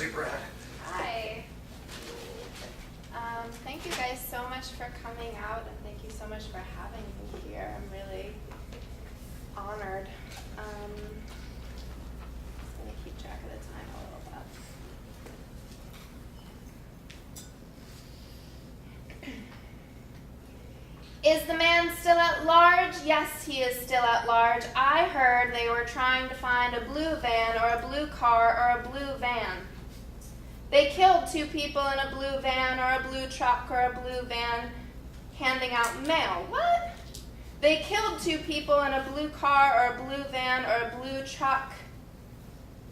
Brad. Hi. Thank you guys so much for coming out, and thank you so much for having me here. I'm really honored. I'm going to keep track of the time a little bit. Is the man still at large? Yes, he is still at large. I heard they were trying to find a blue van or a blue car or a blue van. They killed 2 people in a blue van or a blue truck or a blue van handing out mail. What? They killed 2 people in a blue car or a blue van or a blue truck.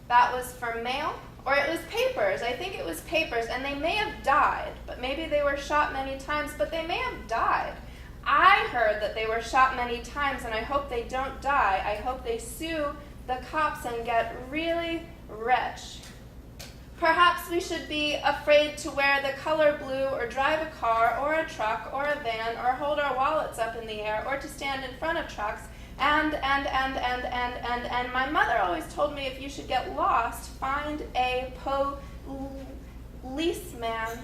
That was for mail? Or it was papers. I think it was papers. And they may have died, but maybe they were shot many times, but they may have died. I heard that they were shot many times, and I hope they don't die. I hope they sue the cops and get really rich. Perhaps we should be afraid to wear the color blue or drive a car or a truck or a van or hold our wallets up in the air or to stand in front of trucks. And my mother always told me if you should get lost, find a policeman.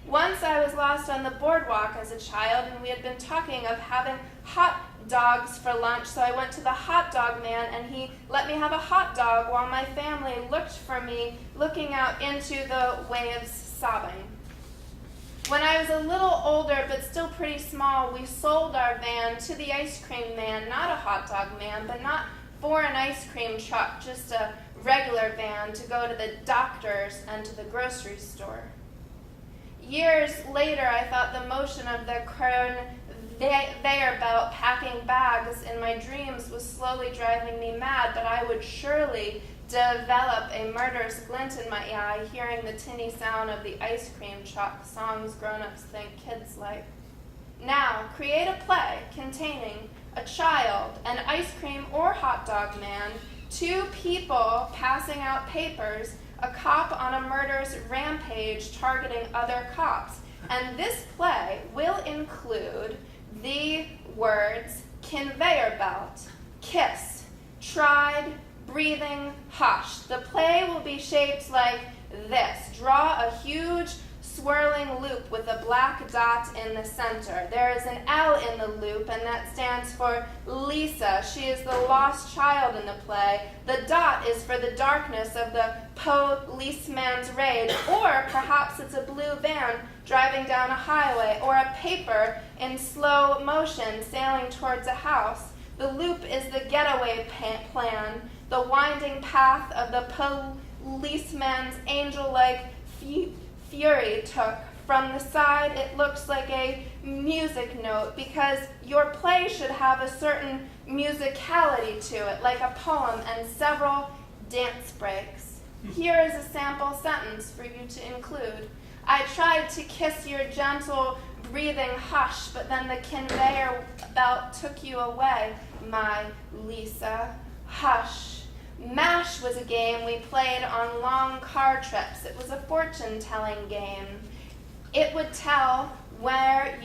Once I was lost on the boardwalk as a child, and we had been talking of having hot dogs for lunch, so I went to the hot dog man, and he let me have a hot dog while my family looked for me, looking out into the waves, sobbing. When I was a little older, but still pretty small, we sold our van to the ice cream man, not a hot dog man, but not for an ice cream truck, just a regular van to go to the doctor's and to the grocery store. Years later, I thought the motion of the conveyor belt packing bags in my dreams was slowly driving me mad, but I would surely develop a murderous glint in my eye, hearing the tinny sound of the ice cream truck, songs grown-ups think kids like. Now, create a play containing a child, an ice cream or hot dog man, 2 people passing out papers, a cop on a murderous rampage targeting other cops. And this play will include the words conveyor belt, kiss, tried, breathing, hush. The play will be shaped like this. Draw a huge swirling loop with a black dot in the center. There is an L in the loop, and that stands for Lisa. She is the lost child in the play. The dot is for the darkness of the policeman's raid, or perhaps it's a blue van driving down a highway, or a paper in slow motion sailing towards a house. The loop is the getaway plan, the winding path of the policeman's angel-like fury took. From the side, it looks like a music note, because your play should have a certain musicality to it, like a poem and several dance breaks. Here is a sample sentence for you to include. I tried to kiss your gentle, breathing hush, but then the conveyor belt took you away, my Lisa. Hush. MASH was a game we played on long car trips. It was a fortune-telling game. It would tell when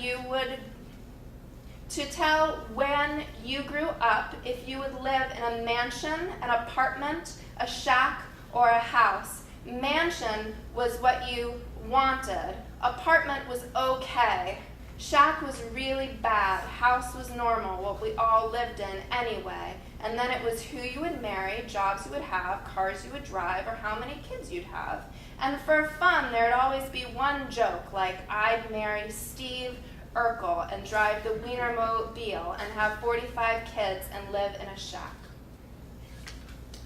you grew up, if you would live in a mansion, an apartment, a shack, or a house. Mansion was what you wanted. Apartment was okay. Shack was really bad. House was normal, what we all lived in anyway. And then it was who you would marry, jobs you would have, cars you would drive, or how many kids you'd have. And for fun, there'd always be one joke, like I'd marry Steve Urkel and drive the Wienermobile and have 45 kids and live in a shack.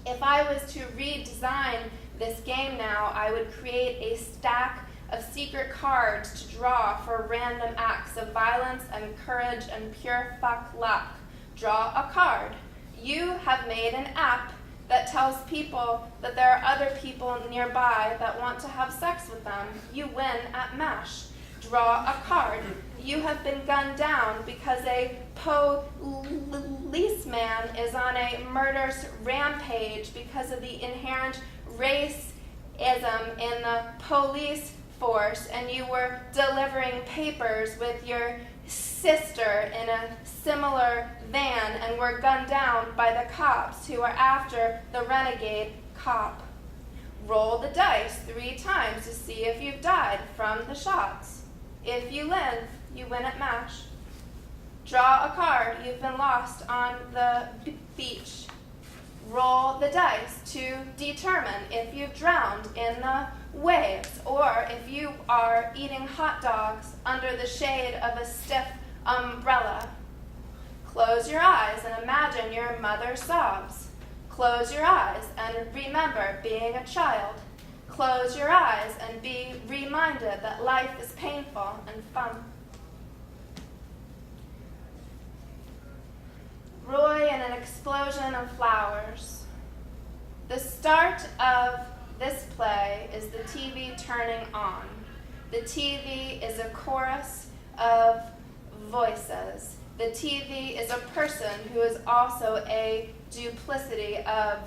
If I was to redesign this game now, I would create a stack of secret cards to draw for random acts of violence and courage and pure fuck luck. Draw a card. You have made an app that tells people that there are other people nearby that want to have sex with them. You win at MASH. Draw a card. You have been gunned down because a policeman is on a murderous rampage because of the inherent racism in the police force, and you were delivering papers with your sister in a similar van and were gunned down by the cops who are after the renegade cop. Roll the dice 3 times to see if you've died from the shots. If you live, you win at MASH. Draw a card. You've been lost on the beach. Roll the dice to determine if you've drowned in the waves or if you are eating hot dogs under the shade of a stiff umbrella. Close your eyes and imagine your mother sobs. Close your eyes and remember being a child. Close your eyes and be reminded that life is painful and fun. Roy in an explosion of flowers. The start of this play is the TV turning on. The TV is a chorus of voices. The TV is a person who is also a duplicity of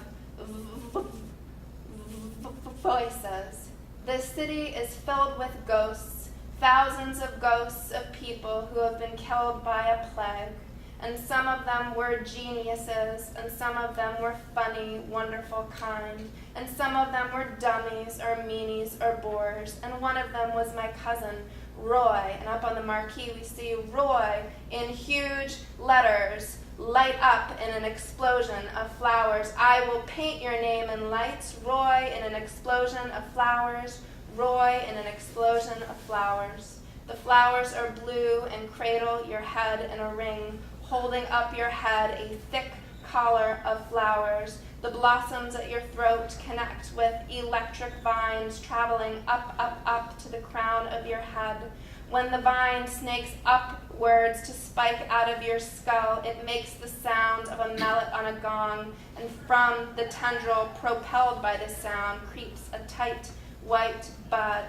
voices. The city is filled with ghosts, thousands of ghosts of people who have been killed by a plague. And some of them were geniuses, and some of them were funny, wonderful kind, and some of them were dummies or meanies or bores, and one of them was my cousin, Roy, and up on the marquee we see Roy in huge letters, light up in an explosion of flowers. I will paint your name in lights, Roy in an explosion of flowers, Roy in an explosion of flowers. The flowers are blue and cradle your head in a ring, holding up your head a thick collar of flowers. The blossoms at your throat connect with electric vines traveling up, up, up to the crown of your head. When the vine snakes upwards to spike out of your skull, it makes the sound of a mallet on a gong, and from the tendril propelled by the sound creeps a tight white bud.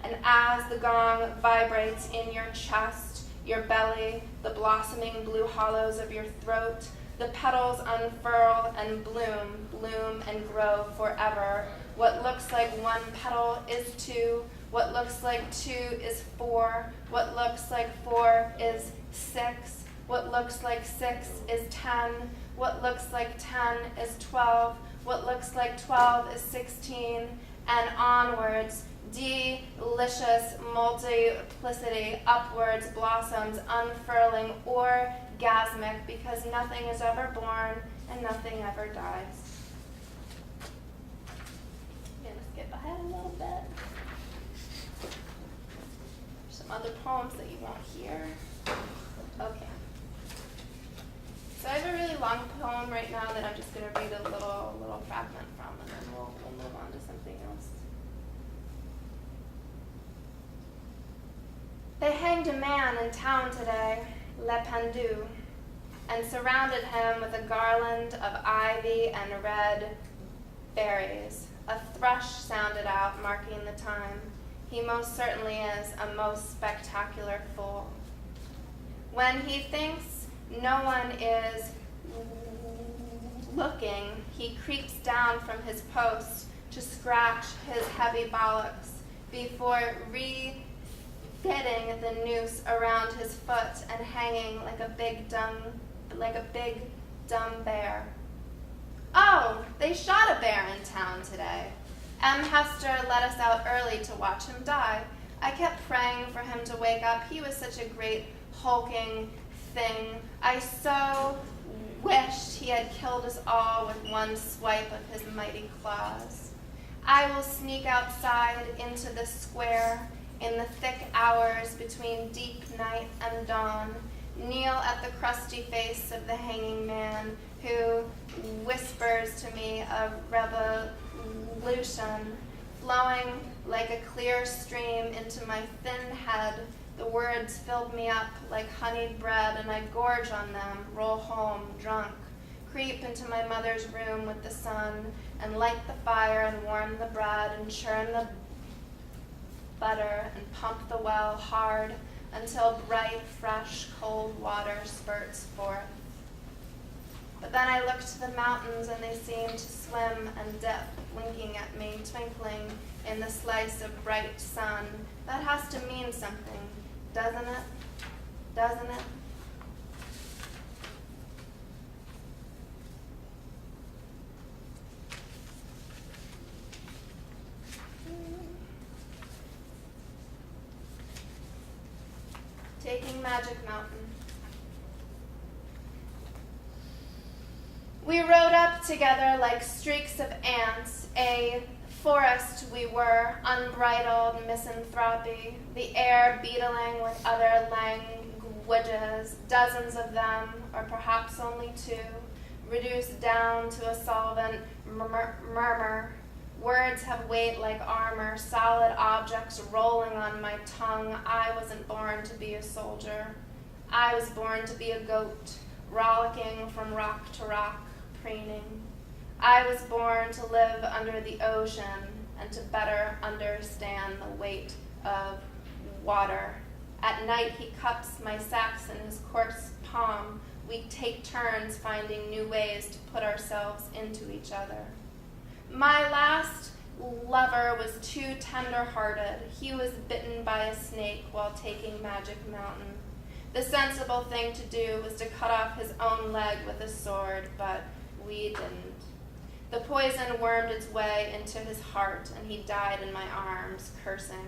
And as the gong vibrates in your chest, your belly, the blossoming blue hollows of your throat, the petals unfurl and bloom and grow forever. What looks like 1 petal is 2. What looks like 2 is 4. What looks like 4 is 6. What looks like 6 is 10. What looks like 10 is 12. What looks like 12 is 16. And onwards, delicious multiplicity, upwards blossoms, unfurling, orgasmic, because nothing is ever born and nothing ever dies. I'm going to skip ahead a little bit. Some other poems that you won't hear. Okay. So I have a really long poem right now that I'm just going to read a little fragment from, and then we'll move on to something else. They hanged a man in town today, Le Pendu, and surrounded him with a garland of ivy and red berries. A thrush sounded out, marking the time. He most certainly is a most spectacular fool. When he thinks no one is looking, he creeps down from his post to scratch his heavy bollocks before refitting the noose around his foot and hanging like a big dumb bear. Oh, they shot a bear in town today. M. Hester let us out early to watch him die. I kept praying for him to wake up. He was such a great hulking thing. I so wished he had killed us all with one swipe of his mighty claws. I will sneak outside into the square in the thick hours between deep night and dawn, kneel at the crusty face of the hanging man who whispers to me of revolution, flowing like a clear stream into my thin head. The words filled me up like honeyed bread, and I gorge on them, roll home drunk, creep into my mother's room with the sun, and light the fire and warm the bread and churn the butter and pump the well hard until bright, fresh, cold water spurts forth. But then I look to the mountains and they seem to swim and dip, blinking at me, twinkling in the slice of bright sun. That has to mean something, doesn't it? Doesn't it? Taking Magic Mountain. We rode up together like streaks of ants, a forest we were, unbridled misanthropy, the air beetling with other languages, dozens of them, or perhaps only two, reduced down to a solvent murmur. Words have weight like armor, solid objects rolling on my tongue. I wasn't born to be a soldier. I was born to be a goat, rollicking from rock to rock, preening. I was born to live under the ocean and to better understand the weight of water. At night he cups my sacks in his coarse palm. We take turns finding new ways to put ourselves into each other. My last lover was too tender-hearted. He was bitten by a snake while taking Magic Mountain. The sensible thing to do was to cut off his own leg with a sword, but we didn't. The poison wormed its way into his heart, and he died in my arms, cursing.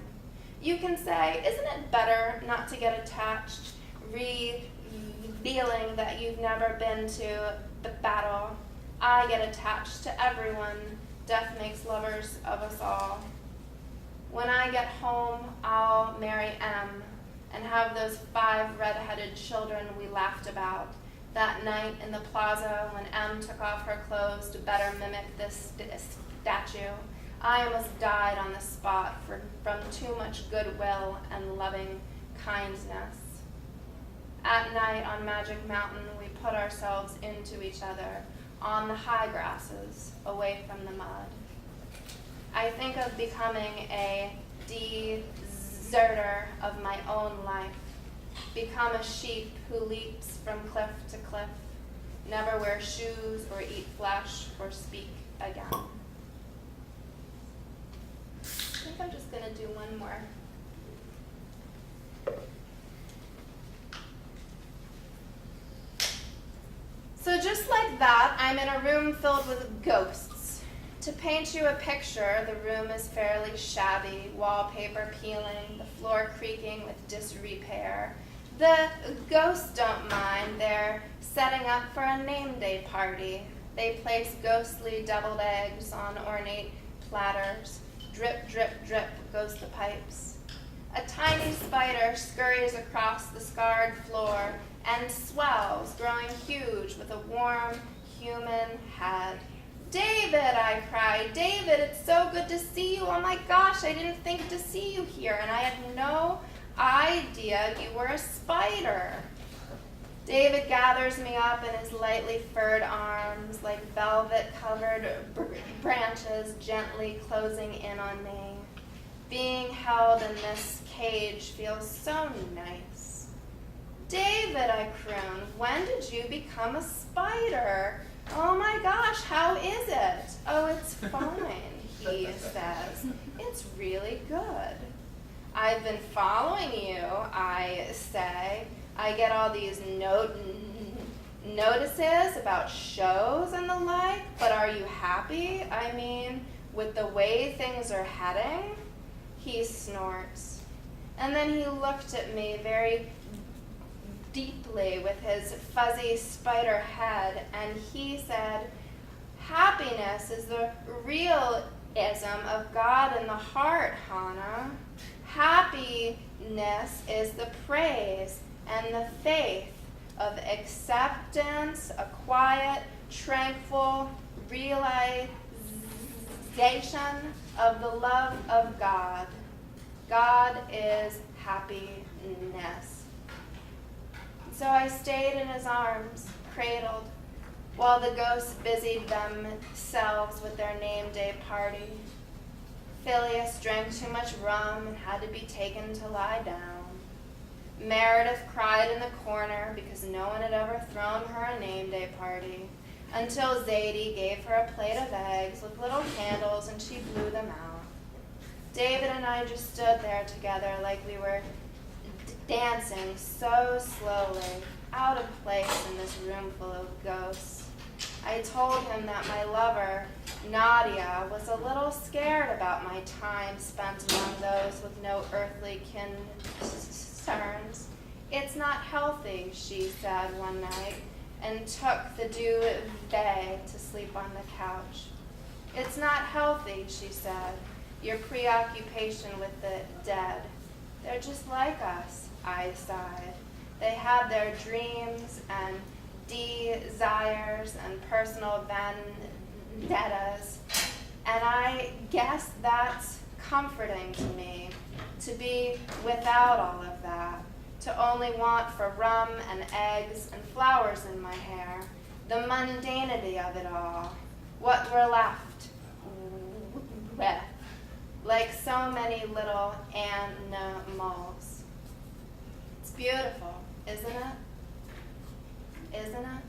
You can say, isn't it better not to get attached, revealing that you've never been to the battle? I get attached to everyone. Death makes lovers of us all. When I get home, I'll marry M and have those 5 red-headed children we laughed about that night in the plaza when M took off her clothes to better mimic this statue. I almost died on the spot from too much goodwill and loving kindness. At night on Magic Mountain, we put ourselves into each other on the high grasses, away from the mud. I think of becoming a deserter of my own life, become a sheep who leaps from cliff to cliff, never wear shoes or eat flesh or speak again. I think I'm just going to do one more. So just like that, I'm in a room filled with ghosts. To paint you a picture, the room is fairly shabby, wallpaper peeling, the floor creaking with disrepair. The ghosts don't mind. They're setting up for a name day party. They place ghostly deviled eggs on ornate platters. Drip, drip, drip goes the pipes. A tiny spider scurries across the scarred floor and swells, growing huge with a warm human head. David, I cried. David, it's so good to see you. Oh my gosh, I didn't think to see you here, and I had no idea you were a spider. David gathers me up in his lightly furred arms, like velvet-covered branches gently closing in on me. Being held in this cage feels so nice. David, I croon, when did you become a spider? Oh my gosh, how is it? Oh, it's fine, he says. It's really good. I've been following you, I say. I get all these notices about shows and the like, but are you happy? I mean, with the way things are heading? He snorts. And then he looked at me very deeply with his fuzzy spider head, and he said, happiness is the realism of God in the heart, Chana. Happiness is the praise and the faith of acceptance, a quiet, tranquil realization of the love of God. God is happiness. So I stayed in his arms, cradled, while the ghosts busied themselves with their name day party. Phileas drank too much rum and had to be taken to lie down. Meredith cried in the corner because no one had ever thrown her a name day party, until Zadie gave her a plate of eggs with little candles and she blew them out. David and I just stood there together like we were dancing so slowly, out of place in this room full of ghosts. I told him that my lover, Nadia, was a little scared about my time spent among those with no earthly concerns. It's not healthy, she said one night, and took the duvet to sleep on the couch. It's not healthy, she said, your preoccupation with the dead. They're just like us, I sighed. They have their dreams and desires and personal vendettas, and I guess that's comforting to me, to be without all of that, to only want for rum and eggs and flowers in my hair, the mundanity of it all, what we're left with, like so many little animals. It's beautiful, isn't it? Isn't it?